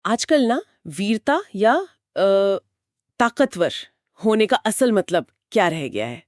आजकल ना वीरता या ताकतवर होने का असल मतलब क्या रह गया है?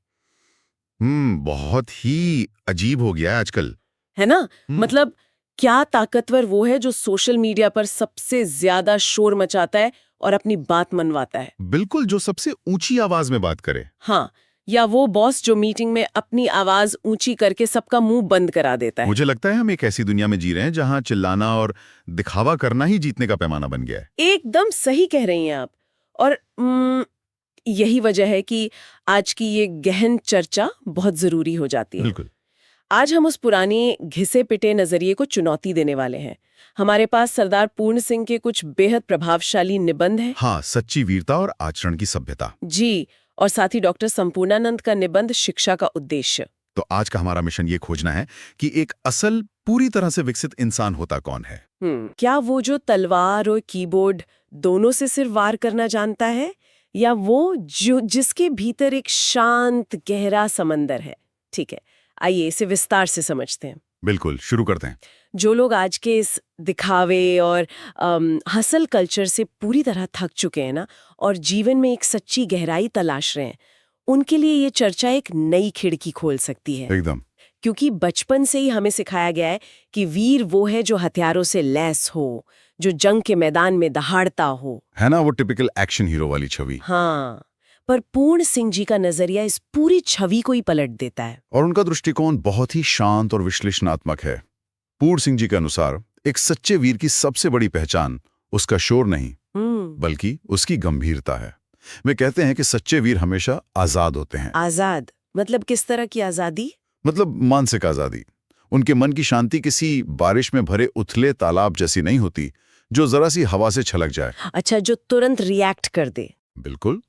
बहुत ही अजीब हो गया है आजकल। है ना? मतलब क्या ताकतवर वो है जो सोशल मीडिया पर सबसे ज्यादा शोर मचाता है और अपनी बात मनवाता है? बिल्कुल, जो सबसे ऊंची आवाज में बात करे। हाँ, या वो बॉस जो मीटिंग में अपनी आवाज ऊंची करके सबका मुंह बंद करा देता है? मुझे लगता है हम एक ऐसी दुनिया में जी रहे हैं जहां चिल्लाना और दिखावा करना ही जीतने का पैमाना बन गया है। एकदम सही कह रही हैं आप। और यही वजह है कि आज की ये गहन चर्चा बहुत जरूरी हो जाती है। बिल्कुल। आज हम उस पुराने घिसे पिटे नजरिए को चुनौती देने वाले हैं। हमारे पास सरदार पूर्ण सिंह के कुछ बेहद प्रभावशाली निबंध हैं। हाँ, सच्ची वीरता और आचरण की सभ्यता। जी, और साथ ही डॉक्टर संपूर्णानंद का निबंध शिक्षा का उद्देश्य। तो आज का हमारा मिशन ये खोजना है कि एक असल पूरी तरह से विकसित इंसान होता कौन है। क्या वो जो तलवार और कीबोर्ड दोनों से सिर्फ वार करना जानता है, या वो जो जिसके भीतर एक शांत गहरा समंदर है? ठीक है, आइए इसे विस्तार से समझते हैं। बिल्कुल, शुरू करते हैं। जो लोग आज के इस दिखावे और हसल कल्चर से पूरी तरह थक चुके हैं ना, और जीवन में एक सच्ची गहराई तलाश रहे हैं, उनके लिए ये चर्चा एक नई खिड़की खोल सकती है। एकदम। क्योंकि बचपन से ही हमें सिखाया गया है कि वीर वो है जो हथियारों से लैस हो, जो जंग के मैदान में दहाड़ता हो। है ना, वो टिपिकल एक्शन हीरो वाली छवि। हाँ, पर पूर्ण सिंह जी का नजरिया इस पूरी छवि को ही पलट देता है। और उनका दृष्टिकोण बहुत ही शांत और विश्लेषणात्मक है। पूर्ण सिंह जी के अनुसार एक सच्चे वीर की सबसे बड़ी पहचान उसका शोर नहीं, बल्कि उसकी गंभीरता है। वे कहते हैं कि सच्चे वीर हमेशा आजाद होते हैं। आजाद मतलब किस तरह की आजादी? मतलब मानसिक आजादी। उनके मन की शांति किसी बारिश में भरे उथले तालाब जैसी नहीं होती, जो जरा सी हवा से छलक जाए। अच्छा, जो तुरंत रिएक्ट कर दे। बिल्कुल।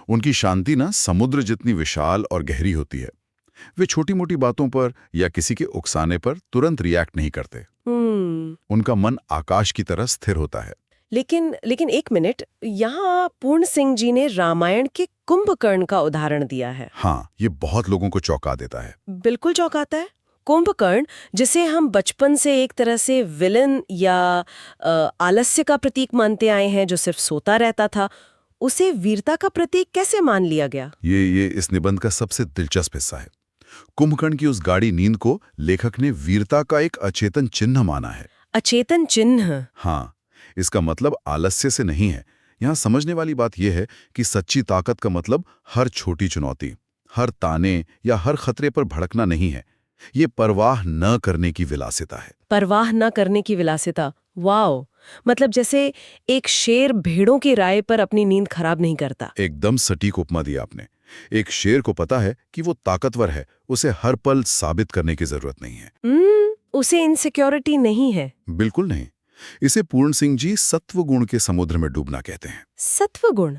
उनकी शांति ना समुद्र जितनी विशाल और गहरी होती है। वे छोटी मोटी बातों पर या किसी के उकसाने पर तुरंत रिएक्ट नहीं करते। उनका मन आकाश की तरह स्थिर होता है। लेकिन एक मिनट, यहाँ पूर्ण सिंह जी ने रामायण के कुंभकर्ण का उदाहरण दिया है। हाँ, ये बहुत लोगों को चौंका देता है। बिल्कुल चौंकाता है। कुंभकर्ण, जिसे हम बचपन से एक तरह से विलन या आलस्य का प्रतीक मानते आए हैं, जो सिर्फ सोता रहता था, उसे वीरता का प्रतीक कैसे मान लिया गया? ये इस निबंध का सबसे दिलचस्प हिस्सा है। कुंभकर्ण की उस गाढ़ी नींद को लेखक ने वीरता का एक अचेतन चिन्ह माना है। अचेतन चिन्ह? हाँ, इसका मतलब आलस्य से नहीं है। यहाँ समझने वाली बात यह है कि सच्ची ताकत का मतलब हर छोटी चुनौती, हर ताने या हर खतरे पर भड़कना नहीं है। ये परवाह न करने की विलासिता है। परवाह न करने की विलासिता, वाओ! मतलब जैसे एक शेर भेड़ों की राय पर अपनी नींद खराब नहीं करता। एकदम सटीक उपमा दी आपने। एक शेर को पता है कि वो ताकतवर है, उसे हर पल साबित करने की जरूरत नहीं है। उसे इनसिक्योरिटी नहीं है। बिल्कुल नहीं। इसे पूर्ण सिंह जी सत्व गुण के समुद्र में डूबना कहते हैं। सत्व गुण?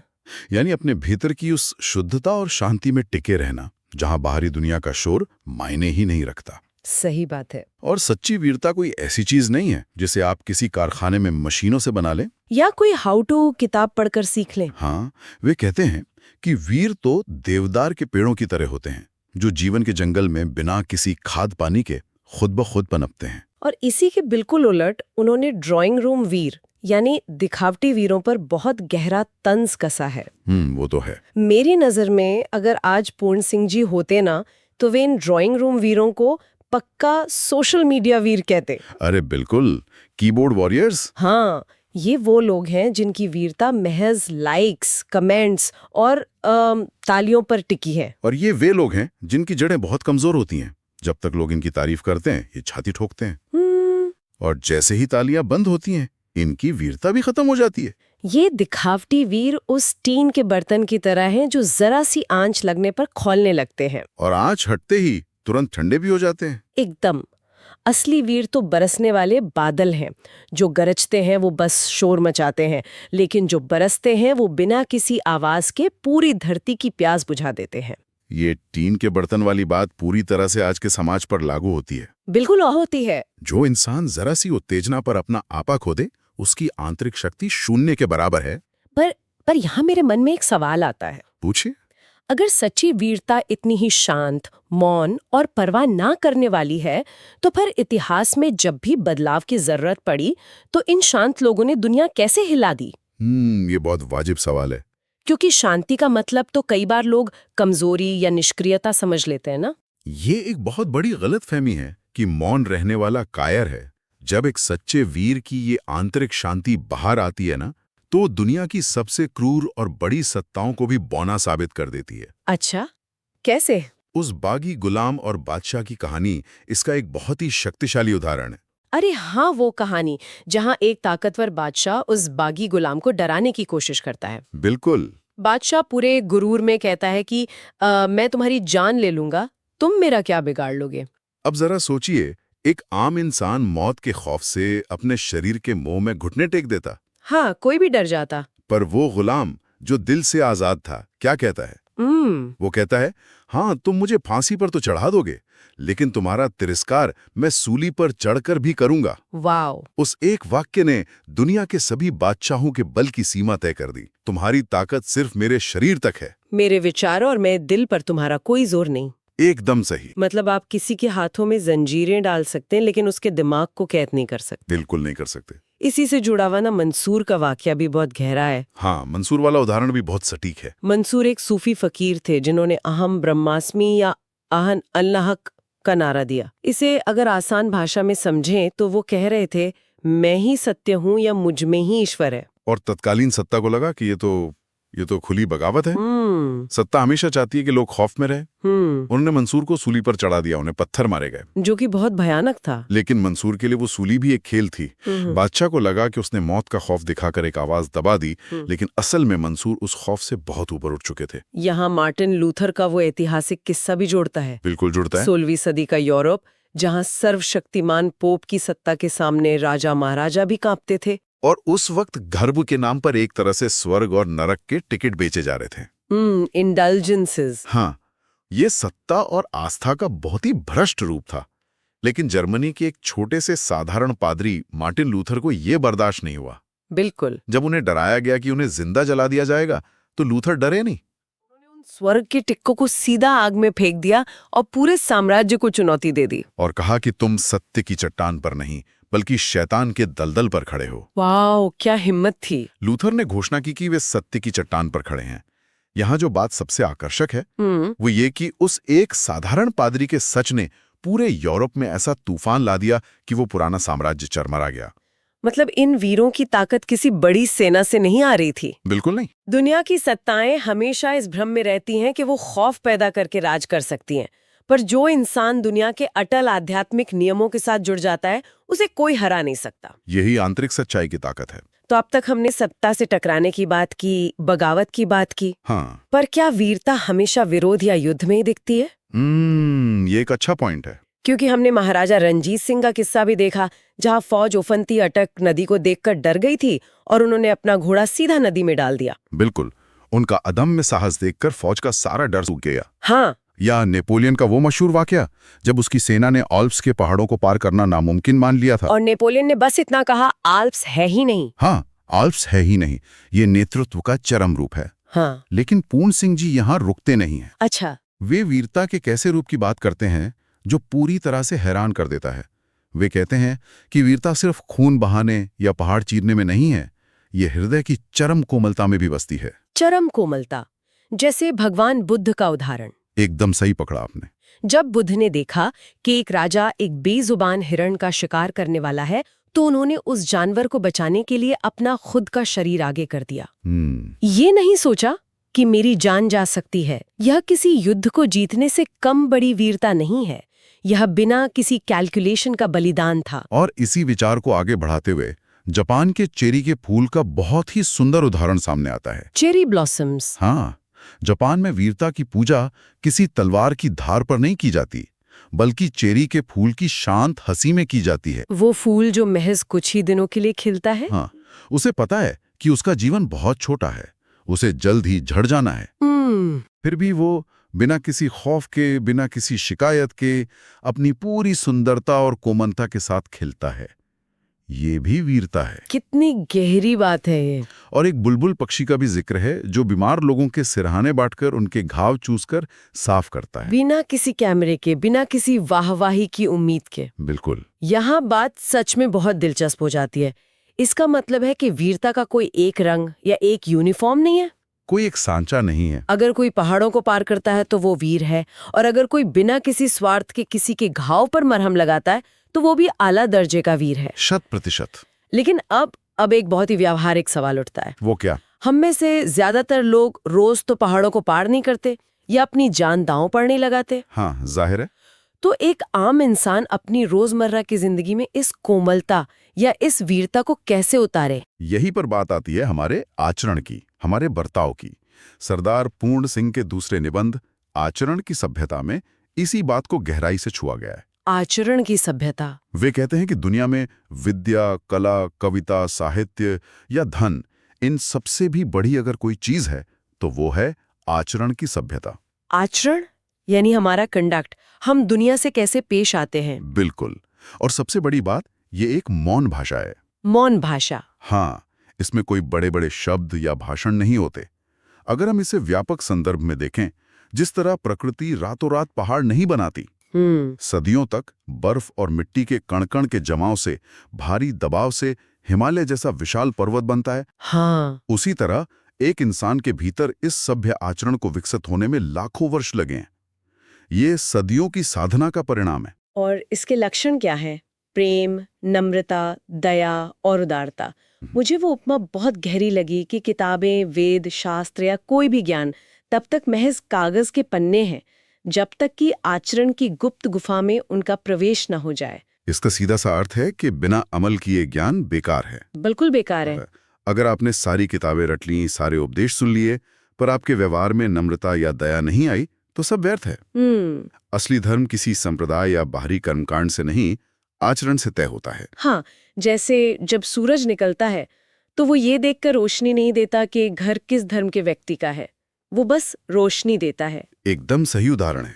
यानी अपने भीतर की उस शुद्धता और शांति में टिके रहना, जहां बाहरी दुनिया का शोर मायने ही नहीं रखता। सही बात है। और सच्ची वीरता कोई ऐसी चीज नहीं है जिसे आप किसी कारखाने में मशीनों से बना लें या कोई हाउ टू किताब पढ़कर सीख लें। हाँ, वे कहते हैं कि वीर तो देवदार के पेड़ों की तरह होते हैं, जो जीवन के जंगल में बिना किसी खाद पानी के खुद ब खुद पनपते हैं। और इसी के बिल्कुल उलट उन्होंने ड्राइंग रूम वीर यानी दिखावटी वीरों पर बहुत गहरा तंज कसा है। वो तो है। मेरी नजर में अगर आज पूर्ण सिंह जी होते ना, तो वे इन ड्राइंग रूम वीरों को पक्का सोशल मीडिया वीर कहते। अरे बिल्कुल, कीबोर्ड वॉरियर्स। हाँ, ये वो लोग हैं जिनकी वीरता महज लाइक्स, कमेंट्स और तालियों पर टिकी है। और ये वे लोग हैं जिनकी जड़ें बहुत कमजोर होती हैं। जब तक लोग इनकी तारीफ करते हैं, ये छाती ठोकते हैं। और जैसे ही तालियां बंद होती हैं, इनकी वीरता भी खत्म हो जाती है। ये दिखावटी वीर उस टीन के बर्तन की तरह हैं जो जरा सी आंच लगने पर खौलने लगते हैं और आंच हटते ही तुरंत ठंडे भी हो जाते हैं। एकदम। असली वीर तो बरसने वाले बादल हैं। जो गरजते हैं वो बस शोर मचाते हैं, लेकिन जो बरसते हैं वो बिना किसी आवाज के पूरी धरती की प्यास बुझा देते हैं। ये टीन के बर्तन वाली बात पूरी तरह से आज के समाज पर लागू होती है। बिल्कुल होती है। जो इंसान जरा सी उत्तेजना पर अपना आपा खो दे, उसकी आंतरिक शक्ति शून्य के बराबर है। पर यहाँ मेरे मन में एक सवाल आता है। पूछिए। अगर सच्ची वीरता इतनी ही शांत, मौन और परवाह ना करने वाली है, तो फिर इतिहास में जब भी बदलाव की जरूरत पड़ी तो इन शांत लोगों ने दुनिया कैसे हिला दी? ये बहुत वाजिब सवाल है। क्योंकि शांति का मतलब तो कई बार लोग कमजोरी या निष्क्रियता समझ लेते हैं ना। ये एक बहुत बड़ी गलतफहमी है कि मौन रहने वाला कायर है। जब एक सच्चे वीर की ये आंतरिक शांति बाहर आती है ना, तो दुनिया की सबसे क्रूर और बड़ी सत्ताओं को भी बौना साबित कर देती है। अच्छा, कैसे? उस बागी गुलाम और बादशाह की कहानी इसका एक बहुत ही शक्तिशाली उदाहरण है। अरे हाँ, वो कहानी जहाँ एक ताकतवर बादशाह उस बागी गुलाम को डराने की कोशिश करता है। बिल्कुल। बादशाह पूरे गुरूर में कहता है कि मैं तुम्हारी जान ले लूंगा, तुम मेरा क्या बिगाड़ लोगे। अब जरा सोचिए, एक आम इंसान मौत के खौफ से अपने शरीर के मोह में घुटने टेक देता। हाँ, कोई भी डर जाता। पर वो गुलाम जो दिल से आजाद था, क्या कहता है? वो कहता है, हाँ तुम मुझे फांसी पर तो चढ़ा दोगे, लेकिन तुम्हारा तिरस्कार मैं सूली पर चढ़कर भी करूंगा। वाओ! उस एक वाक्य ने दुनिया के सभी बादशाहों के बल की सीमा तय कर दी। तुम्हारी ताकत सिर्फ मेरे शरीर तक है, मेरे विचारों और मेरे दिल पर तुम्हारा कोई जोर नहीं। एकदम सही। मतलब आप किसी के हाथों में जंजीरें डाल सकते हैं, लेकिन उसके दिमाग को कैद नहीं कर सकते। बिल्कुल नहीं कर सकते। इसी से जुड़ा हुआ ना मंसूर का वाकया भी बहुत गहरा है। हाँ, मंसूर वाला उदाहरण भी बहुत सटीक है। मंसूर एक सूफी फकीर थे जिन्होंने अहम ब्रह्मास्मि या अहन अल्लाहक का नारा दिया। इसे अगर आसान भाषा में समझें तो वो कह रहे थे, मैं ही सत्य हूँ या मुझ में ही ईश्वर है। और तत्कालीन सत्ता को लगा कि ये तो खुली बगावत है। सत्ता हमेशा चाहती है कि लोग खौफ में रहे। उन्होंने मंसूर को सूली पर चढ़ा दिया, उन्हें पत्थर मारे गए, जो कि बहुत भयानक था। लेकिन मंसूर के लिए वो सूली भी एक खेल थी। बादशाह को लगा कि उसने मौत का खौफ दिखाकर एक आवाज दबा दी, लेकिन असल में मंसूर उस खौफ से बहुत ऊपर उठ चुके थे। यहाँ मार्टिन लूथर का वो ऐतिहासिक किस्सा भी जुड़ता है। बिल्कुल जुड़ता है। 16वीं सदी का यूरोप, जहाँ सर्वशक्तिमान पोप की सत्ता के सामने राजा महाराजा भी कांपते थे। और उस वक्त धर्म के नाम पर एक तरह से स्वर्ग और नरक के टिकट बेचे जा रहे थे। इंडल्जेंसेस। हाँ, ये सत्ता और आस्था का बहुत ही भ्रष्ट रूप था। लेकिन जर्मनी के एक छोटे से साधारण पादरी मार्टिन लूथर को यह बर्दाश्त नहीं हुआ। बिल्कुल। जब उन्हें डराया गया कि उन्हें जिंदा जला दिया जाएगा, तो लूथर डरे नहीं। उन्होंने उन स्वर्ग के टिक्कों को सीधा आग में फेंक दिया और पूरे साम्राज्य को चुनौती दे दी। और कहा कि तुम सत्य की चट्टान पर नहीं, बल्कि शैतान के दलदल पर खड़े हो। वाह, क्या हिम्मत थी। लूथर ने घोषणा की कि वे सत्य की चट्टान पर खड़े हैं। यहाँ जो बात सबसे आकर्षक है वो ये कि उस एक साधारण पादरी के सच ने पूरे यूरोप में ऐसा तूफान ला दिया कि वो पुराना साम्राज्य चरमरा गया। मतलब इन वीरों की ताकत किसी बड़ी सेना से नहीं आ रही थी। बिल्कुल नहीं। दुनिया की सत्ताएं हमेशा इस भ्रम में रहती हैं कि वो खौफ पैदा करके राज कर सकती हैं, पर जो इंसान दुनिया के अटल आध्यात्मिक नियमों के साथ जुड़ जाता है, उसे कोई हरा नहीं सकता। यही आंतरिक सच्चाई की ताकत है। तो अब तक हमने सत्ता से टकराने की बात की, बगावत की बात की। हाँ, पर क्या वीरता हमेशा विरोध या युद्ध में ही दिखती है? ये एक अच्छा पॉइंट है। क्योंकि हमने महाराजा रणजीत सिंह का किस्सा भी देखा, जहां फौज उफनती अटक नदी को देखकर डर गई थी और उन्होंने अपना घोड़ा सीधा नदी में डाल दिया। बिल्कुल, उनका अदम्य साहस देखकर फौज का सारा डर सूख गया। हाँ। या नेपोलियन का वो मशहूर वाकया जब उसकी सेना ने आल्प्स के पहाड़ों को पार करना नामुमकिन मान लिया था, और नेपोलियन ने बस इतना कहा, आल्प्स है ही नहीं। हाँ, आल्प्स है ही नहीं। ये नेतृत्व का चरम रूप है। हाँ। लेकिन पूर्ण सिंह जी यहाँ रुकते नहीं हैं। अच्छा। वे वीरता के कैसे रूप की बात करते हैं जो पूरी तरह से हैरान कर देता है। वे कहते हैं कि वीरता सिर्फ खून बहाने या पहाड़ चीरने में नहीं है, ये हृदय की चरम कोमलता में भी बसती है। चरम कोमलता, जैसे भगवान बुद्ध का उदाहरण। एकदम सही पकड़ा आपने। जब बुद्ध ने देखा कि एक राजा एक बेजुबान हिरण का शिकार करने वाला है, तो उन्होंने उस जानवर को बचाने के लिए अपना खुद का शरीर आगे कर दिया। ये नहीं सोचा कि मेरी जान जा सकती है। यह किसी युद्ध को जीतने से कम बड़ी वीरता नहीं है, यह बिना किसी कैलकुलेशन का बलिदान था। और इसी विचार को आगे बढ़ाते हुए जापान के चेरी के फूल का बहुत ही सुंदर उदाहरण सामने आता है। Cherry blossoms. हाँ, जापान में वीरता की पूजा किसी तलवार की धार पर नहीं की जाती, बल्कि चेरी के फूल की शांत हंसी में की जाती है। वो फूल जो महज कुछ ही दिनों के लिए खिलता है। हाँ, उसे पता है कि उसका जीवन बहुत छोटा है, उसे जल्द ही झड़ जाना है। फिर भी वो बिना किसी खौफ के, बिना किसी शिकायत के अपनी पूरी सुंदरता और कोमलता के साथ खिलता है। ये भी वीरता है। कितनी गहरी बात है ये। और एक बुलबुल पक्षी का भी जिक्र है जो बीमार लोगों के सिरहाने बांटकर उनके घाव चूसकर साफ करता है। बिना किसी कैमरे के, बिना किसी वाहवाही की उम्मीद के। बिल्कुल। यहाँ बात सच में बहुत दिलचस्प हो जाती है। इसका मतलब है कि वीरता का कोई एक रंग या एक यूनिफॉर्म नहीं है। कोई एक सांचा नहीं है। अगर कोई पहाड़ों को पार करता है तो वो वीर है, और अगर कोई बिना किसी स्वार्थ के किसी के घाव पर मरहम लगाता है तो वो भी आला दर्जे का वीर है। 100%। लेकिन अब एक बहुत ही व्यावहारिक सवाल उठता है। वो क्या? हम में से ज्यादातर लोग रोज तो पहाड़ों को पार नहीं करते या अपनी जान दांव पर नहीं लगाते। हाँ, जाहिर है। तो एक आम इंसान अपनी रोजमर्रा की जिंदगी में इस कोमलता या इस वीरता को कैसे उतारे? यही पर बात आती है हमारे आचरण की, हमारे बर्ताव की। सरदार पूर्ण सिंह के दूसरे निबंध आचरण की सभ्यता में इसी बात को गहराई से छुआ गया है। आचरण की सभ्यता। वे कहते हैं कि दुनिया में विद्या, कला, कविता, साहित्य या धन, इन सबसे भी बड़ी अगर कोई चीज है तो वो है आचरण की सभ्यता। आचरण यानी हमारा कंडक्ट, हम दुनिया से कैसे पेश आते हैं। बिल्कुल। और सबसे बड़ी बात, ये एक मौन भाषा है। मौन भाषा। हाँ, इसमें कोई बड़े बड़े शब्द या भाषण नहीं होते। अगर हम इसे व्यापक संदर्भ में देखें, जिस तरह प्रकृति रातों रात पहाड़ नहीं बनाती, सदियों तक बर्फ और मिट्टी के कण-कण के जमाव से, भारी दबाव से हिमालय जैसा विशाल पर्वत बनता है। हाँ। उसी तरह एक इंसान के भीतर इस सभ्य आचरण को विकसित होने में लाखों वर्ष लगे हैं। ये सदियों की साधना का परिणाम है। और इसके लक्षण क्या है? प्रेम, नम्रता, दया और उदारता। मुझे वो उपमा बहुत गहरी लगी कि किताबें, वेद, शास्त्र या कोई भी ज्ञान तब तक महज कागज के पन्ने हैं जब तक कि आचरण की गुप्त गुफा में उनका प्रवेश न हो जाए। इसका सीधा सा अर्थ है कि बिना अमल किए ज्ञान बेकार है। बिल्कुल बेकार है। अगर आपने सारी किताबें रट ली, सारे उपदेश सुन लिए, पर आपके व्यवहार में नम्रता या दया नहीं आई, तो सब व्यर्थ है। असली धर्म किसी संप्रदाय या बाहरी कर्मकांड से नहीं, आचरण से तय होता है। हाँ, जैसे जब सूरज निकलता है तो वो ये देखकर रोशनी नहीं देता कि घर किस धर्म के व्यक्ति का है, वो बस रोशनी देता है। एकदम सही उदाहरण है।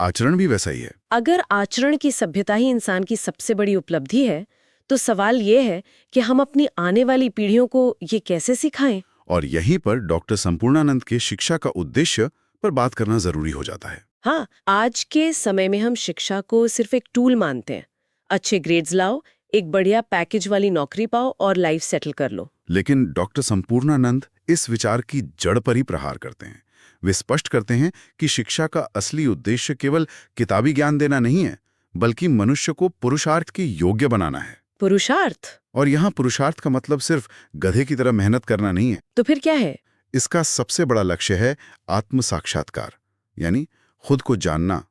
आचरण भी वैसा ही है। अगर आचरण की सभ्यता ही इंसान की सबसे बड़ी उपलब्धि है, तो सवाल ये है कि हम अपनी आने वाली पीढ़ियों को ये कैसे सिखाएं? और यहीं पर डॉक्टर संपूर्णानंद के शिक्षा का उद्देश्य पर बात करना जरूरी हो जाता है। हाँ, आज के समय में हम शिक्षा को सिर्फ एक टूल मानते हैं। अच्छे ग्रेड्स लाओ, एक बढ़िया पैकेज वाली नौकरी पाओ और लाइफ सेटल कर लो। लेकिन डॉक्टर संपूर्णानंद इस विचार की जड़ पर ही प्रहार करते हैं। वे स्पष्ट करते हैं कि शिक्षा का असली उद्देश्य केवल किताबी ज्ञान देना नहीं है, बल्कि मनुष्य को पुरुषार्थ के योग्य बनाना है। पुरुषार्थ? और यहाँ पुरुषार्थ का मतलब सिर्फ गधे की तरह मेहनत करना नहीं है। तो फिर क्या है? इसका सबसे बड़ा लक्ष्य है आत्म साक्षात्कार, यानी खुद को जानना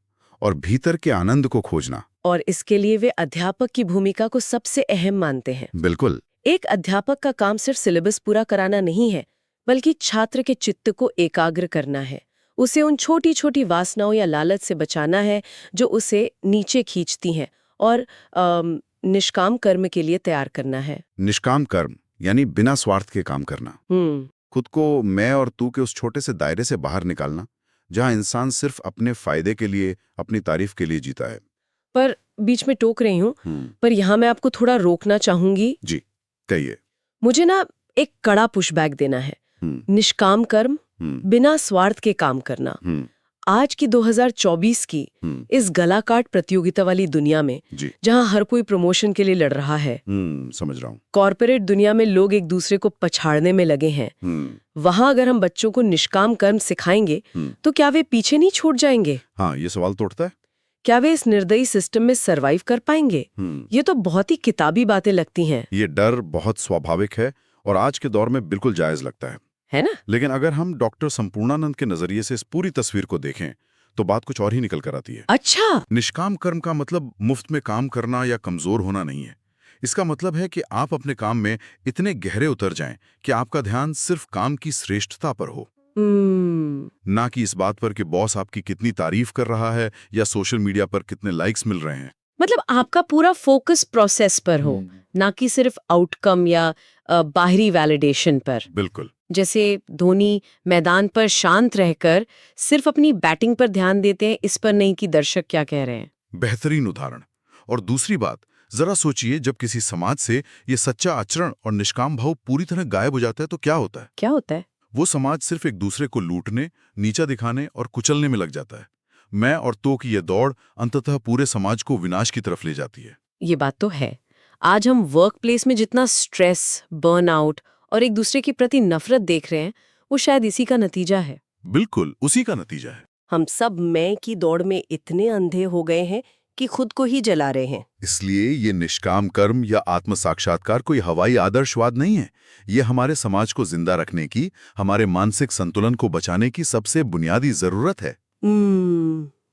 और भीतर के आनंद को खोजना। और इसके लिए वे अध्यापक की भूमिका को सबसे अहम मानते हैं। बिल्कुल। एक अध्यापक का काम सिर्फ सिलेबस पूरा कराना नहीं है, बल्कि छात्र के चित्त को एकाग्र करना है। उसे उन छोटी छोटी वासनाओं या लालच से बचाना है जो उसे नीचे खींचती हैं, और निष्काम कर्म के लिए तैयार करना है। निष्काम कर्म यानी बिना स्वार्थ के काम करना। खुद को मैं और तू के उस छोटे से दायरे से बाहर निकालना जहां इंसान सिर्फ अपने फायदे के लिए, अपनी तारीफ के लिए जीता है। पर बीच में टोक रही हूँ, पर यहाँ मैं आपको थोड़ा रोकना चाहूंगी। जी, कहिए। मुझे ना एक कड़ा पुशबैक देना है। निष्काम कर्म, बिना स्वार्थ के काम करना। आज की 2024 की इस गलाकाट प्रतियोगिता वाली दुनिया में, जहां हर कोई प्रमोशन के लिए लड़ रहा है, समझ रहा हूँ। कॉर्पोरेट दुनिया में लोग एक दूसरे को पछाड़ने में लगे हैं, वहां अगर हम बच्चों को निष्काम कर्म सिखाएंगे तो क्या वे पीछे नहीं छूट जाएंगे? हाँ, ये सवाल तो उठता है। क्या वे इस निर्दयी सिस्टम में सरवाइव कर पाएंगे? ये तो बहुत ही किताबी बातें लगती हैं। ये डर बहुत स्वाभाविक है और आज के दौर में बिल्कुल जायज लगता है ना? लेकिन अगर हम डॉक्टर संपूर्णानंद के नजरिए से इस पूरी तस्वीर को देखें तो बात कुछ और ही निकल कर आती है। अच्छा। निष्काम कर्म का मतलब मुफ्त में काम करना या कमजोर होना नहीं है। इसका मतलब है कि आप अपने काम में इतने गहरे उतर जाएं कि आपका ध्यान सिर्फ काम की श्रेष्ठता पर हो, ना कि इस बात पर कि बॉस आपकी कितनी तारीफ कर रहा है या सोशल मीडिया पर कितने लाइक्स मिल रहे हैं। मतलब आपका पूरा फोकस प्रोसेस पर हो, ना कि सिर्फ आउटकम या बाहरी वैलिडेशन पर। बिल्कुल। जैसे धोनी मैदान पर शांत रहकर सिर्फ अपनी बैटिंग पर ध्यान देते हैं, इस पर नहीं कि दर्शक क्या कह रहे हैं। बेहतरीन उदाहरण। और दूसरी बात, जरा सोचिए, जब किसी समाज से ये सच्चा आचरण और निष्काम भाव पूरी तरह गायब हो जाता है तो क्या होता है? क्या होता है? वो समाज सिर्फ एक दूसरे को लूटने, नीचा दिखाने और कुचलने में लग जाता है। मैं और तो की ये दौड़ अंततः पूरे समाज को विनाश की तरफ ले जाती है। ये बात तो है। आज हम वर्क प्लेस में जितना स्ट्रेस, बर्नआउट और एक दूसरे के प्रति नफरत देख रहे हैं, वो शायद इसी का नतीजा है। बिल्कुल उसी का नतीजा है। हम सब मैं की दौड़ में इतने अंधे हो गए हैं कि खुद को ही जला रहे हैं। इसलिए ये निष्काम कर्म या आत्म साक्षात्कार कोई हवाई आदर्शवाद नहीं है। ये हमारे समाज को जिंदा रखने की, हमारे मानसिक संतुलन को बचाने की सबसे बुनियादी जरूरत है।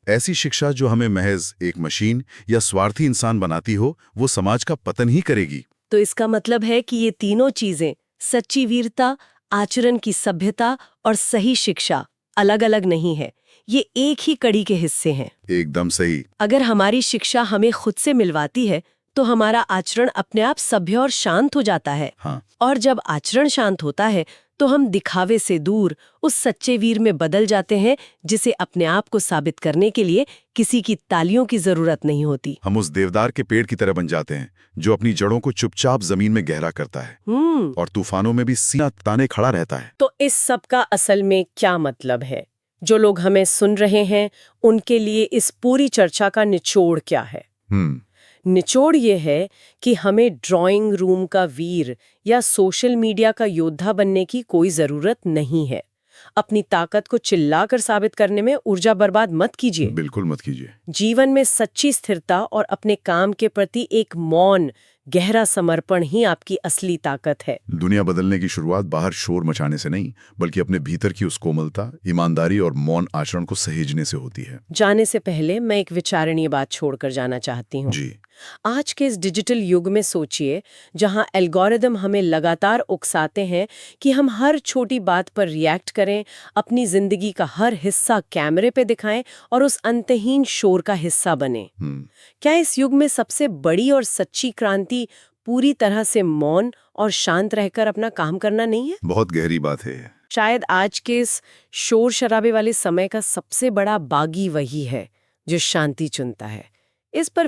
ऐसी शिक्षा जो हमें महज एक मशीन या स्वार्थी इंसान बनाती हो, वो समाज का पतन ही करेगी। तो इसका मतलब है कि ये तीनों चीजें, सच्ची वीरता, आचरण की सभ्यता और सही शिक्षा, अलग अलग नहीं है। ये एक ही कड़ी के हिस्से हैं। एकदम सही। अगर हमारी शिक्षा हमें खुद से मिलवाती है तो हमारा आचरण अपने आप सभ्य और शांत हो जाता है। हाँ। और जब आचरण शांत होता है तो हम दिखावे से दूर उस सच्चे वीर में बदल जाते हैं, जिसे अपने आप को साबित करने के लिए किसी की तालियों की जरूरत नहीं होती। हम उस देवदार के पेड़ की तरह बन जाते हैं जो अपनी जड़ों को चुपचाप जमीन में गहरा करता है और तूफानों में भी सीना ताने खड़ा रहता है। तो इस सब का असल में क्या मतलब है? जो लोग हमें सुन रहे हैं, उनके लिए इस पूरी चर्चा का निचोड़ क्या है? निचोड़ ये है कि हमें ड्राइंग रूम का वीर या सोशल मीडिया का योद्धा बनने की कोई जरूरत नहीं है। अपनी ताकत को चिल्लाकर साबित करने में ऊर्जा बर्बाद मत कीजिए। बिल्कुल मत कीजिए। जीवन में सच्ची स्थिरता और अपने काम के प्रति एक मौन, गहरा समर्पण ही आपकी असली ताकत है। दुनिया बदलने की शुरुआत बाहर शोर मचाने से नहीं, बल्कि अपने भीतर की उस कोमलता, ईमानदारी और मौन आचरण को सहेजने से होती है। जाने से पहले मैं एक विचारणीय बात छोड़कर जाना चाहती हूँ। जी। आज के इस डिजिटल युग में सोचिए, जहां एल्गोरिदम हमें लगातार उकसाते हैं कि हम हर छोटी बात पर रिएक्ट करें, अपनी जिंदगी का हर हिस्सा कैमरे पे दिखाएं और उस अंतहीन शोर का हिस्सा बने। क्या इस युग में सबसे बड़ी और सच्ची क्रांति पूरी तरह से मौन और शांत रहकर अपना काम करना नहीं है? बहुत गहरी बात है। शायद आज के इस शोर शराबे वाले समय का सबसे बड़ा बागी वही है जो शांति चुनता है। इस पर